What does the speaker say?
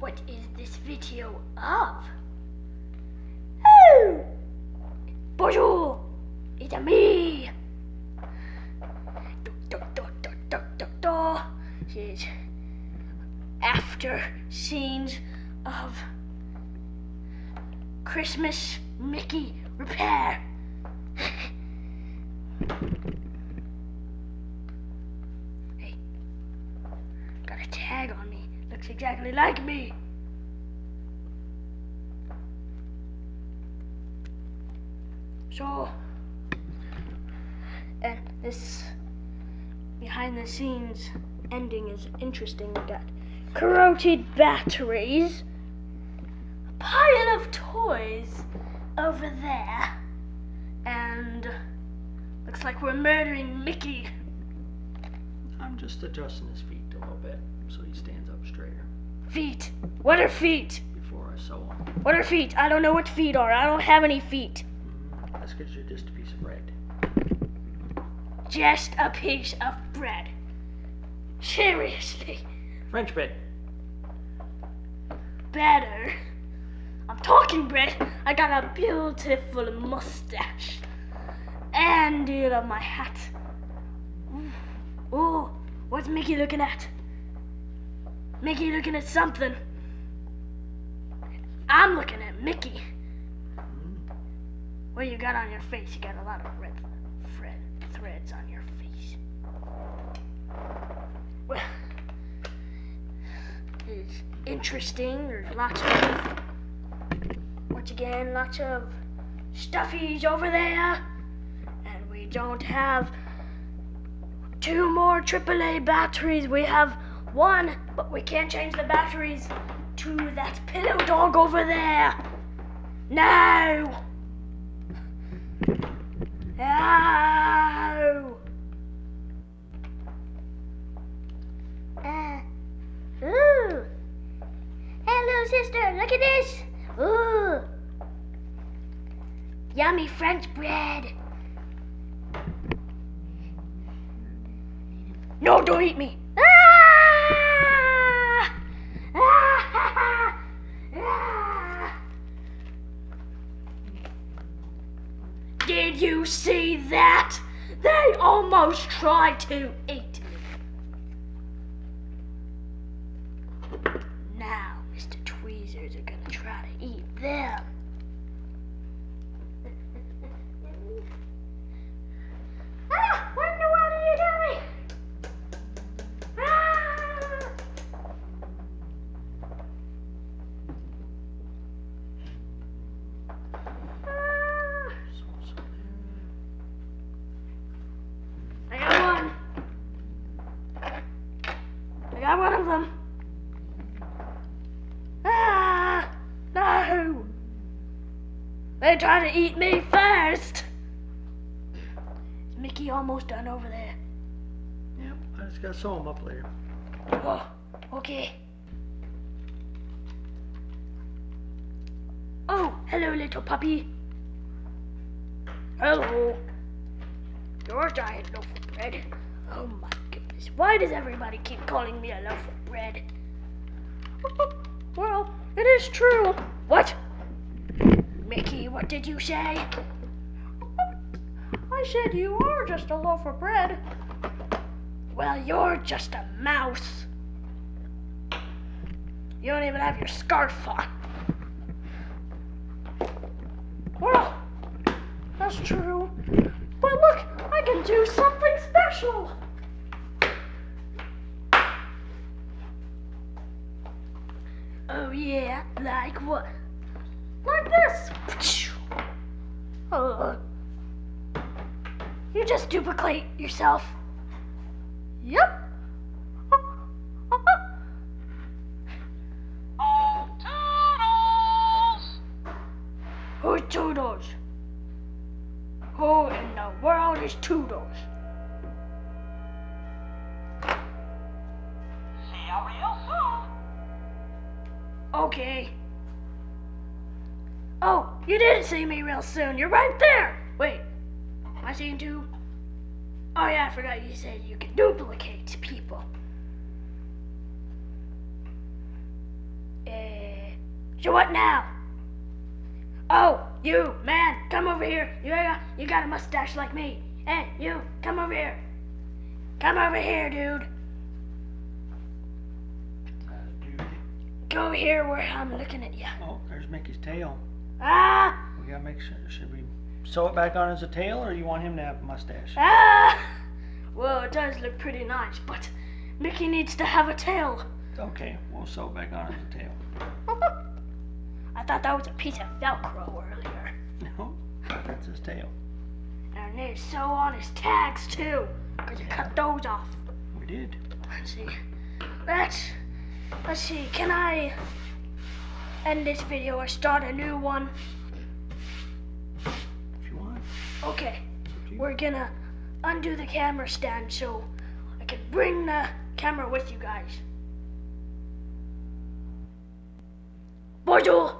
What is this video of? Oh! Bonjour! It's me! It's after scenes of Christmas Mickey repair. Hey, got a tag on me. Looks exactly like me. So, and this behind the scenes ending is interesting. We got corroded batteries, a pile of toys over there, and looks like we're murdering Mickey. I'm just adjusting his feet a little bit so he stands up straighter. Feet? What are feet? Before I sew him. What are feet? I don't know what feet are. I don't have any feet. That's because you're just a piece of bread. Just a piece of bread. Seriously. French bread. Better. I'm talking bread. I got a beautiful mustache. And you love my hat. Ooh, what's Mickey looking at? Mickey looking at something. I'm looking at Mickey. What you got on your face? You got a lot of red threads on your face. Well, it's interesting. There's lots of, once again, lots of stuffies over there. And we don't have 2 more AAA batteries. We have 1, but we can't change the batteries to that pillow dog over there. No! No! Ooh! Hello, sister, look at this! Ooh! Yummy French bread! No, don't eat me! Ah! Ah! Ah! Did you see that? They almost tried to eat me. Now, Mr. Tweezers are gonna try to eat them. Ah! What in the world are you doing? Ah! I got one of them. Ah! No! They tried to eat me first. Is Mickey almost done over there? Yep, I just gotta sew him up later. Oh, okay. Oh, hello, little puppy. Hello. You're a giant loaf of bread. Oh my goodness. Why does everybody keep calling me a loaf of bread? Well, it is true. What? Mickey, what did you say? I said you are just a loaf of bread. Well, you're just a mouse. You don't even have your scarf on. Well, that's true. But look, I can do something special. Oh yeah, like what? Like this. You just duplicate yourself. Yep. Oh, Toodles! Who's Toodles? Who in the world is Toodles? See you real soon. Okay. Oh, you did see me real soon. You're right there. Wait, am I seeing 2? Oh yeah, I forgot you said you can duplicate people. So what now? Oh, you, man, come over here. You got a mustache like me. Hey, you, come over here. Come over here, dude. Dude. Go here where I'm looking at you. Oh, there's Mickey's tail. Ah! We gotta make sure. Should we sew it back on as a tail, or you want him to have a mustache? Ah! Well, it does look pretty nice, but Mickey needs to have a tail. Okay, we'll sew it back on as a tail. I thought that was a piece of Velcro earlier. No, that's his tail. And they sew on his tags too, because you cut those off. We did. Let's see. Let's see. Can I end this video or start a new one? If you want. Okay. Up to you. We're gonna undo the camera stand so I can bring the camera with you guys. Bonjour.